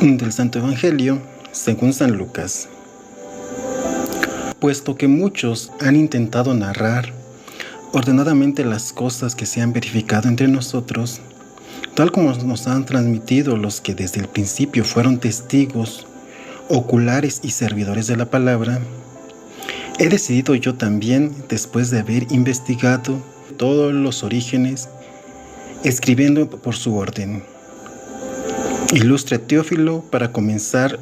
Del Santo Evangelio según San Lucas. Puesto que muchos han intentado narrar ordenadamente las cosas que se han verificado entre nosotros, tal como nos han transmitido los que desde el principio fueron testigos, oculares y servidores de la palabra, he decidido yo también, después de haber investigado todos los orígenes, escribiendo por su orden. Ilustre Teófilo, para comenzar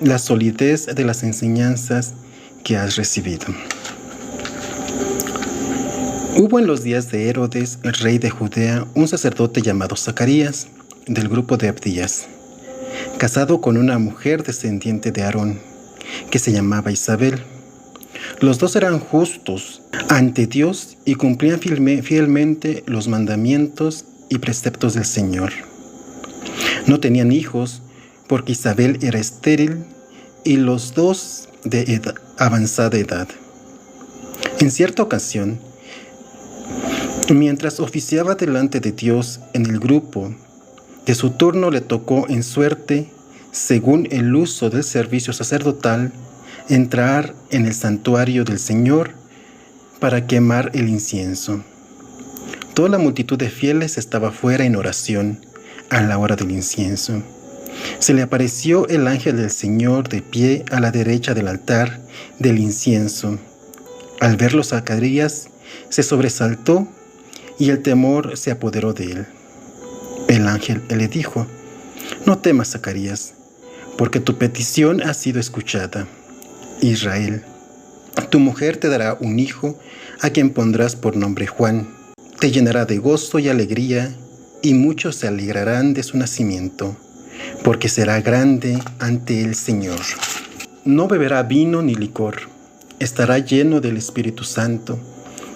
la solidez de las enseñanzas que has recibido. Hubo en los días de Herodes, el rey de Judea, un sacerdote llamado Zacarías, del grupo de Abdías, casado con una mujer descendiente de Aarón, que se llamaba Isabel. Los dos eran justos ante Dios y cumplían fielmente los mandamientos y preceptos del Señor. No tenían hijos porque Isabel era estéril y los dos de avanzada edad. En cierta ocasión, mientras oficiaba delante de Dios en el grupo, de su turno le tocó en suerte, según el uso del servicio sacerdotal, entrar en el santuario del Señor para quemar el incienso. Toda la multitud de fieles estaba fuera en oración a la hora del incienso. Se le apareció el ángel del Señor de pie a la derecha del altar del incienso. Al verlo, Zacarías se sobresaltó y el temor se apoderó de él. El ángel le dijo: «No temas, Zacarías, porque tu petición ha sido escuchada. Israel, tu mujer te dará un hijo a quien pondrás por nombre Juan. Te llenará de gozo y alegría, y muchos se alegrarán de su nacimiento, porque será grande ante el Señor. No beberá vino ni licor, estará lleno del Espíritu Santo,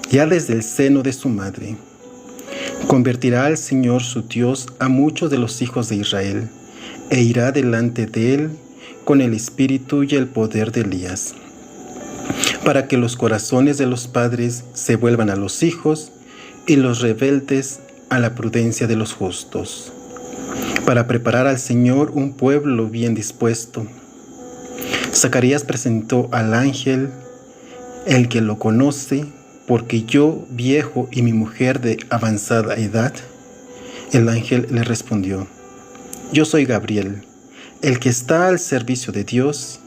ya desde el seno de su madre. Convertirá al Señor su Dios a muchos de los hijos de Israel, e irá delante de él con el espíritu y el poder de Elías, para que los corazones de los padres se vuelvan a los hijos y los rebeldes a la prudencia de los justos, para preparar al Señor un pueblo bien dispuesto». Zacarías presentó al ángel, el que lo conoce, porque yo, viejo, y mi mujer de avanzada edad. El ángel le respondió: «Yo soy Gabriel, el que está al servicio de Dios,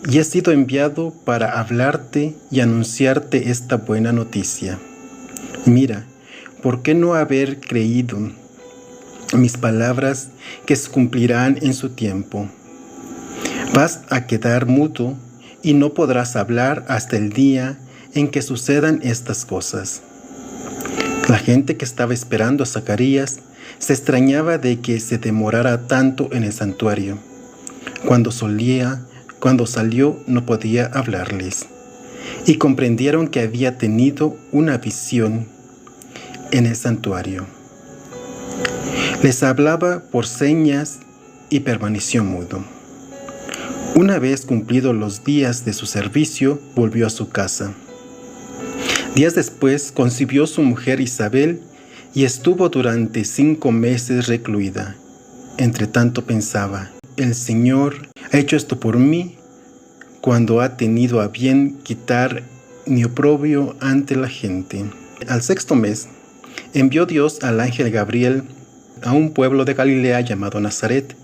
y he sido enviado para hablarte y anunciarte esta buena noticia. Mira, ¿por qué no haber creído mis palabras que se cumplirán en su tiempo? Vas a quedar mudo y no podrás hablar hasta el día en que sucedan estas cosas». La gente que estaba esperando a Zacarías se extrañaba de que se demorara tanto en el santuario. Cuando salió no podía hablarles, y comprendieron que había tenido una visión en el santuario. Les hablaba por señas y permaneció mudo. Una vez cumplidos los días de su servicio, volvió a su casa. Días después concibió su mujer Isabel y estuvo durante 5 meses recluida. Entre tanto pensaba: «El Señor ha hecho esto por mí cuando ha tenido a bien quitar mi oprobio ante la gente». Al 6º mes, envió Dios al ángel Gabriel a un pueblo de Galilea llamado Nazaret,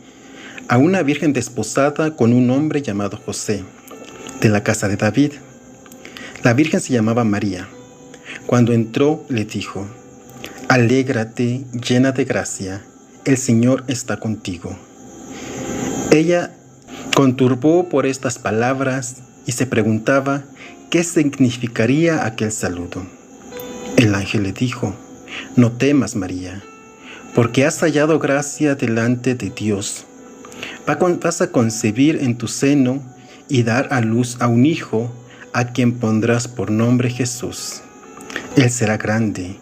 a una virgen desposada con un hombre llamado José, de la casa de David. La virgen se llamaba María. Cuando entró, le dijo: «Alégrate, llena de gracia, el Señor está contigo». Ella conturbó por estas palabras y se preguntaba qué significaría aquel saludo. El ángel le dijo: «No temas, María, porque has hallado gracia delante de Dios. Vas a concebir en tu seno y dar a luz a un hijo, a quien pondrás por nombre Jesús. Él será grande,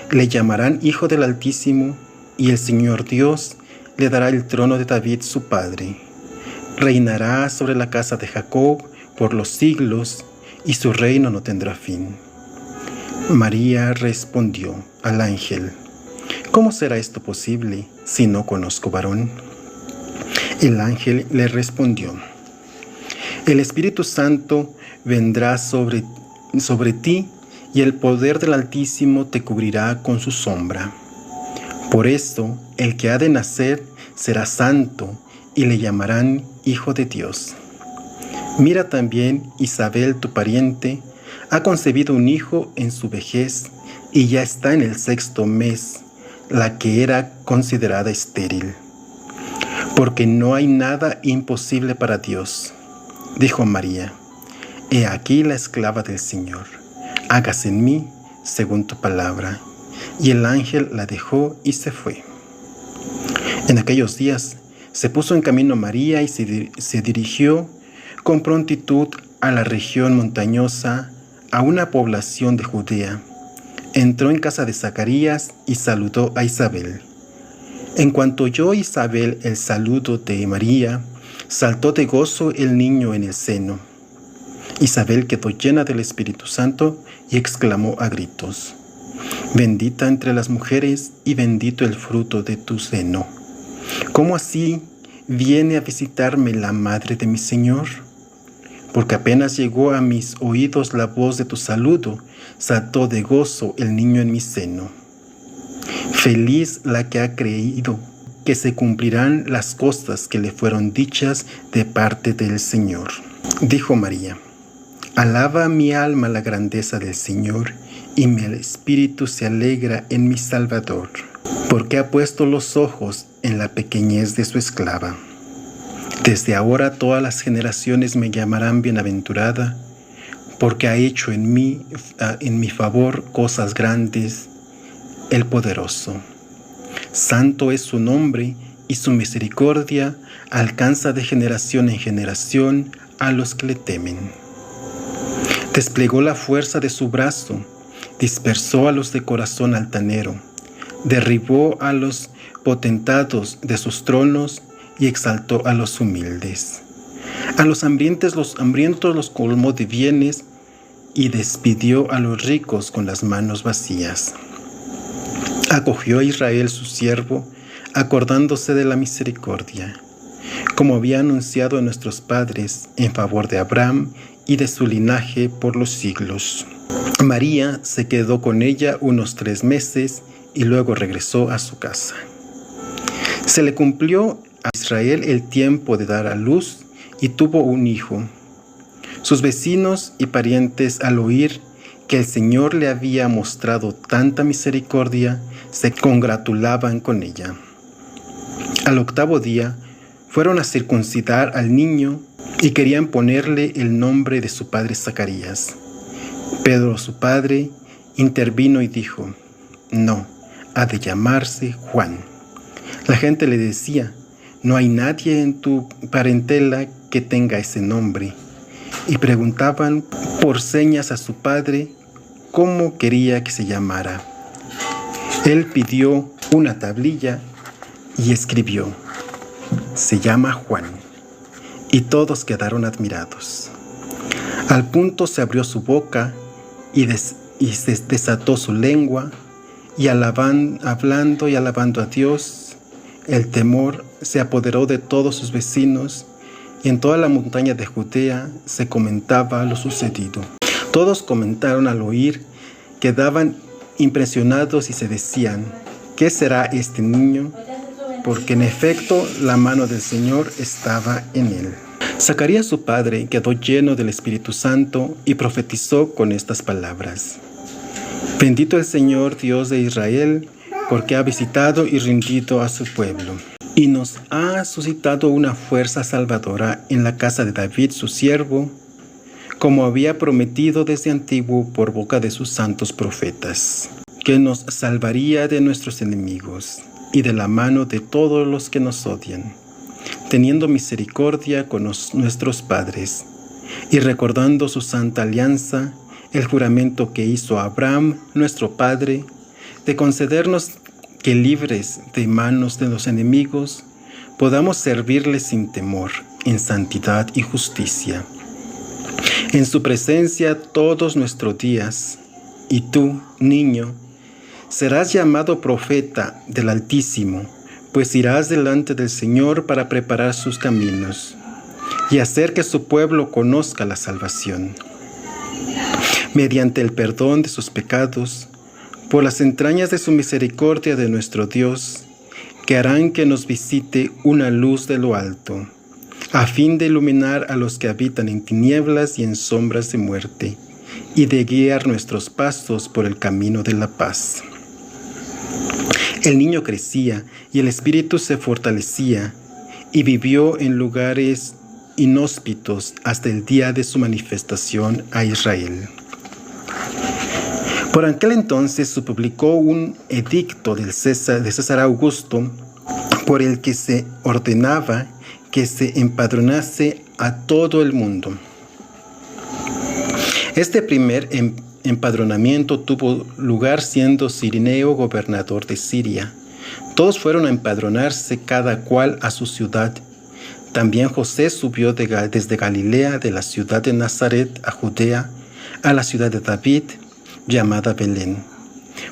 le llamarán Hijo del Altísimo, y el Señor Dios le dará el trono de David su padre. Reinará sobre la casa de Jacob por los siglos, y su reino no tendrá fin». María respondió al ángel: «¿Cómo será esto posible si no conozco varón?». El ángel le respondió: el Espíritu Santo vendrá sobre ti, y el poder del Altísimo te cubrirá con su sombra. Por esto, el que ha de nacer será santo, y le llamarán Hijo de Dios. Mira también, Isabel, tu pariente, ha concebido un hijo en su vejez, y ya está en el 6º mes, la que era considerada estéril. Porque no hay nada imposible para Dios. Dijo María: he aquí la esclava del Señor, hágase en mí según tu palabra. Y el ángel la dejó y se fue. En aquellos días se puso en camino María y se dirigió con prontitud a la región montañosa, a una población de Judea. Entró en casa de Zacarías y saludó a Isabel. En cuanto oyó Isabel el saludo de María, saltó de gozo el niño en el seno. Isabel quedó llena del Espíritu Santo y exclamó a gritos: bendita entre las mujeres y bendito el fruto de tu seno. ¿Cómo así viene a visitarme la madre de mi Señor? Porque apenas llegó a mis oídos la voz de tu saludo, saltó de gozo el niño en mi seno. Feliz la que ha creído que se cumplirán las cosas que le fueron dichas de parte del Señor. Dijo María: alaba mi alma la grandeza del Señor, y mi espíritu se alegra en mi Salvador, porque ha puesto los ojos en la pequeñez de su esclava. Desde ahora todas las generaciones me llamarán bienaventurada, porque ha hecho en mi favor cosas grandes el poderoso. Santo es su nombre, y su misericordia alcanza de generación en generación a los que le temen. Desplegó la fuerza de su brazo, dispersó a los de corazón altanero, derribó a los potentados de sus tronos y exaltó a los humildes. A los hambrientos los colmó de bienes y despidió a los ricos con las manos vacías. Acogió a Israel su siervo, acordándose de la misericordia, como había anunciado a nuestros padres en favor de Abraham y de su linaje por los siglos. María se quedó con ella unos 3 meses y luego regresó a su casa. Se le cumplió a Israel el tiempo de dar a luz y tuvo un hijo. Sus vecinos y parientes, al oír que el Señor le había mostrado tanta misericordia, se congratulaban con ella. Al 8º día fueron a circuncidar al niño y querían ponerle el nombre de su padre Zacarías. Pedro, su padre, intervino y dijo: no, ha de llamarse Juan. La gente le decía: no hay nadie en tu parentela que tenga ese nombre. Y preguntaban por señas a su padre cómo quería que se llamara. Él pidió una tablilla y escribió: se llama Juan. Y todos quedaron admirados. Al punto se abrió su boca y se desató su lengua, y hablando y alabando a Dios, el temor se apoderó de todos sus vecinos, y en toda la montaña de Judea se comentaba lo sucedido. Todos comentaron al oír, quedaban impresionados y se decían: ¿qué será este niño? Porque en efecto la mano del Señor estaba en él. Zacarías, su padre, quedó lleno del Espíritu Santo y profetizó con estas palabras: bendito el Señor Dios de Israel, porque ha visitado y rendido a su pueblo, y nos ha suscitado una fuerza salvadora en la casa de David su siervo, como había prometido desde antiguo por boca de sus santos profetas, que nos salvaría de nuestros enemigos y de la mano de todos los que nos odian, teniendo misericordia con nuestros padres, y recordando su santa alianza, el juramento que hizo a Abraham, nuestro padre, de concedernos que, libres de manos de los enemigos, podamos servirle sin temor, en santidad y justicia, en su presencia todos nuestros días. Y tú, niño, serás llamado profeta del Altísimo, pues irás delante del Señor para preparar sus caminos y hacer que su pueblo conozca la salvación. Mediante el perdón de sus pecados, por las entrañas de su misericordia de nuestro Dios, que harán que nos visite una luz de lo alto, a fin de iluminar a los que habitan en tinieblas y en sombras de muerte, y de guiar nuestros pasos por el camino de la paz. El niño crecía y el espíritu se fortalecía, y vivió en lugares inhóspitos hasta el día de su manifestación a Israel. Por aquel entonces se publicó un edicto de César Augusto, por el que se ordenaba que se empadronase a todo el mundo. Este primer empadronamiento tuvo lugar siendo Cirenio gobernador de Siria. Todos fueron a empadronarse, cada cual a su ciudad. También José subió desde Galilea, de la ciudad de Nazaret a Judea, a la ciudad de David, llamada Belén,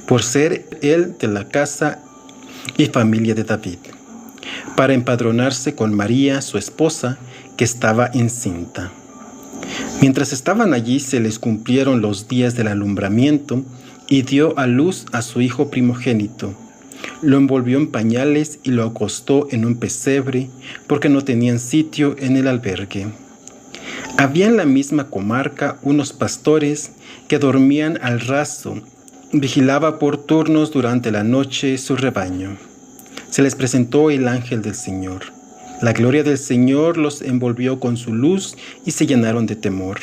por ser él de la casa y familia de David, para empadronarse con María, su esposa, que estaba encinta. Mientras estaban allí, se les cumplieron los días del alumbramiento, y dio a luz a su hijo primogénito. Lo envolvió en pañales y lo acostó en un pesebre, porque no tenían sitio en el albergue. Había en la misma comarca unos pastores que dormían al raso. Vigilaba por turnos durante la noche su rebaño. Se les presentó el ángel del Señor. La gloria del Señor los envolvió con su luz y se llenaron de temor.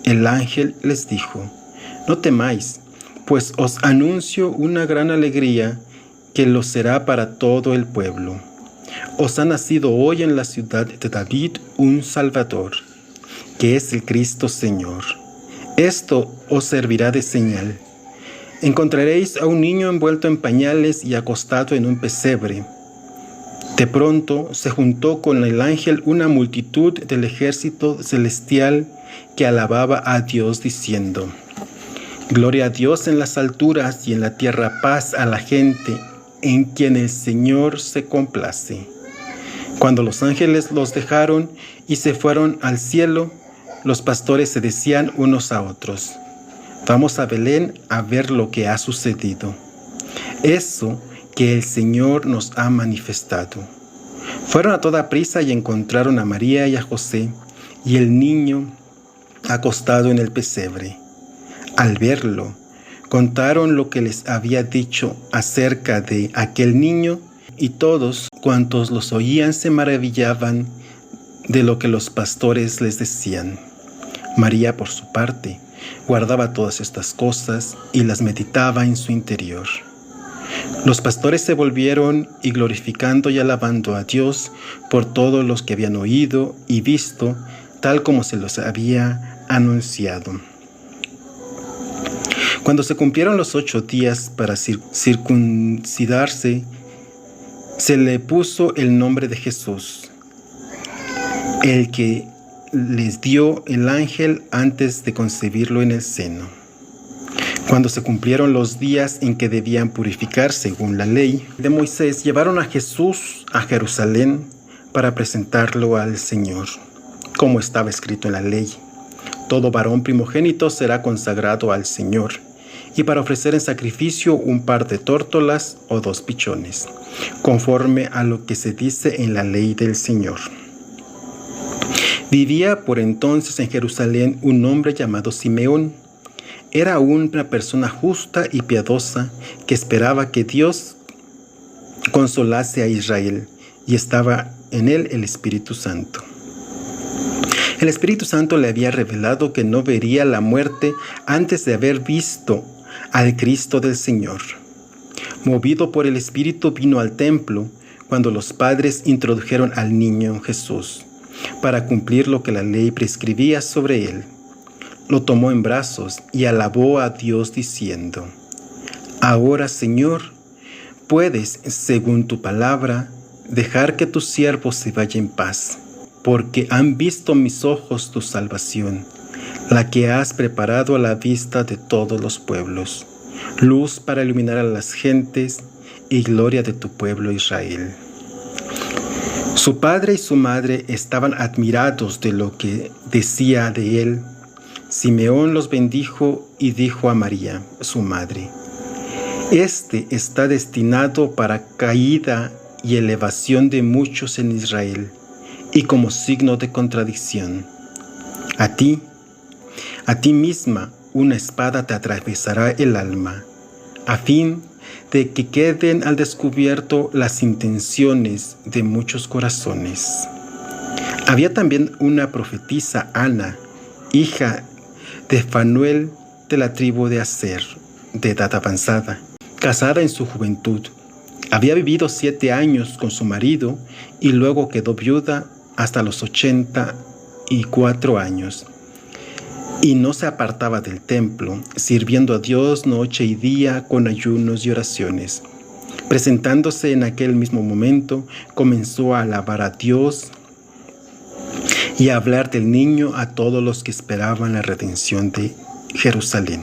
El ángel les dijo: no temáis, pues os anuncio una gran alegría que lo será para todo el pueblo. Os ha nacido hoy en la ciudad de David un Salvador, que es el Cristo Señor. Esto os servirá de señal. Encontraréis a un niño envuelto en pañales y acostado en un pesebre. De pronto se juntó con el ángel una multitud del ejército celestial que alababa a Dios diciendo: gloria a Dios en las alturas y en la tierra paz a la gente en quien el Señor se complace. Cuando los ángeles los dejaron y se fueron al cielo, los pastores se decían unos a otros: vamos a Belén a ver lo que ha sucedido, eso que el Señor nos ha manifestado. Fueron a toda prisa y encontraron a María y a José y el niño acostado en el pesebre. Al verlo, contaron lo que les había dicho acerca de aquel niño, y todos cuantos los oían se maravillaban de lo que los pastores les decían. María, por su parte, guardaba todas estas cosas y las meditaba en su interior. Los pastores se volvieron y glorificando y alabando a Dios por todos los que habían oído y visto, tal como se los había anunciado. Cuando se cumplieron los 8 días para circuncidarse, se le puso el nombre de Jesús, el que les dio el ángel antes de concebirlo en el seno. Cuando se cumplieron los días en que debían purificar según la ley de Moisés, llevaron a Jesús a Jerusalén para presentarlo al Señor, como estaba escrito en la ley: todo varón primogénito será consagrado al Señor, y para ofrecer en sacrificio un par de tórtolas o 2 pichones, conforme a lo que se dice en la ley del Señor. Vivía por entonces en Jerusalén un hombre llamado Simeón. Era una persona justa y piadosa que esperaba que Dios consolase a Israel, y estaba en él el Espíritu Santo. El Espíritu Santo le había revelado que no vería la muerte antes de haber visto al Cristo del Señor. Movido por el Espíritu, vino al templo cuando los padres introdujeron al niño Jesús, para cumplir lo que la ley prescribía sobre él. Lo tomó en brazos y alabó a Dios diciendo: ahora, Señor, puedes, según tu palabra, dejar que tu siervo se vaya en paz, porque han visto mis ojos tu salvación, la que has preparado a la vista de todos los pueblos, luz para iluminar a las gentes y gloria de tu pueblo Israel. Su padre y su madre estaban admirados de lo que decía de él. Simeón los bendijo y dijo a María, su madre: Este está destinado para caída y elevación de muchos en Israel, y como signo de contradicción. A ti misma, una espada te atravesará el alma, a fin de que queden al descubierto las intenciones de muchos corazones. Había también una profetisa, Ana, hija de Fanuel, de la tribu de Aser, de edad avanzada, casada en su juventud. Había vivido 7 años con su marido y luego quedó viuda hasta los 84 años. Y no se apartaba del templo, sirviendo a Dios noche y día con ayunos y oraciones. Presentándose en aquel mismo momento, comenzó a alabar a Dios y a hablar del niño a todos los que esperaban la redención de Jerusalén.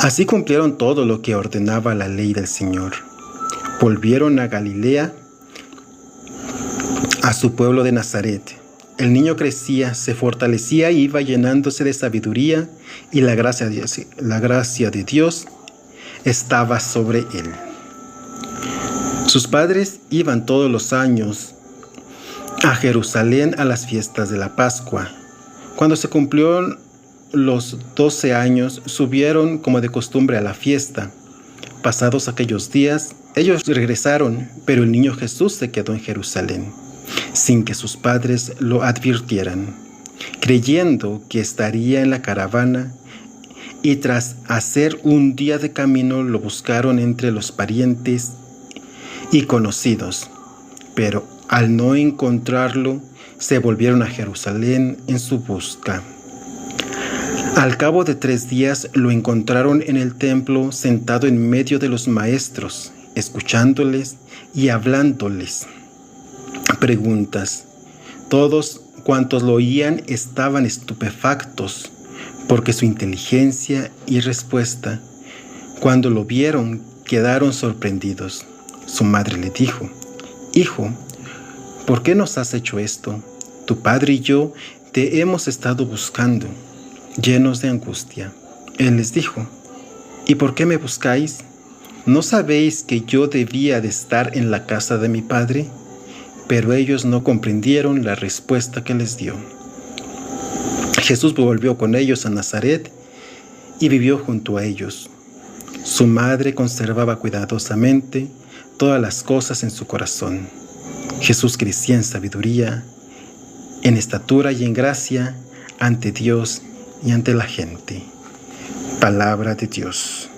Así cumplieron todo lo que ordenaba la ley del Señor. Volvieron a Galilea, a su pueblo de Nazaret. El niño crecía, se fortalecía y iba llenándose de sabiduría, y la gracia de Dios estaba sobre él. Sus padres iban todos los años a Jerusalén a las fiestas de la Pascua. Cuando se cumplieron los 12 años, subieron como de costumbre a la fiesta. Pasados aquellos días, ellos regresaron, pero el niño Jesús se quedó en Jerusalén, sin que sus padres lo advirtieran, creyendo que estaría en la caravana, y tras hacer un día de camino lo buscaron entre los parientes y conocidos, pero al no encontrarlo, se volvieron a Jerusalén en su busca. Al cabo de 3 días lo encontraron en el templo sentado en medio de los maestros, escuchándoles y hablándoles preguntas. Todos cuantos lo oían estaban estupefactos porque su inteligencia y respuesta. Cuando lo vieron, quedaron sorprendidos. Su madre le dijo: Hijo, ¿por qué nos has hecho esto? Tu padre y yo te hemos estado buscando, llenos de angustia. Él les dijo: ¿Y por qué me buscáis? ¿No sabéis que yo debía de estar en la casa de mi padre? Pero ellos no comprendieron la respuesta que les dio. Jesús volvió con ellos a Nazaret y vivió junto a ellos. Su madre conservaba cuidadosamente todas las cosas en su corazón. Jesús crecía en sabiduría, en estatura y en gracia ante Dios y ante la gente. Palabra de Dios.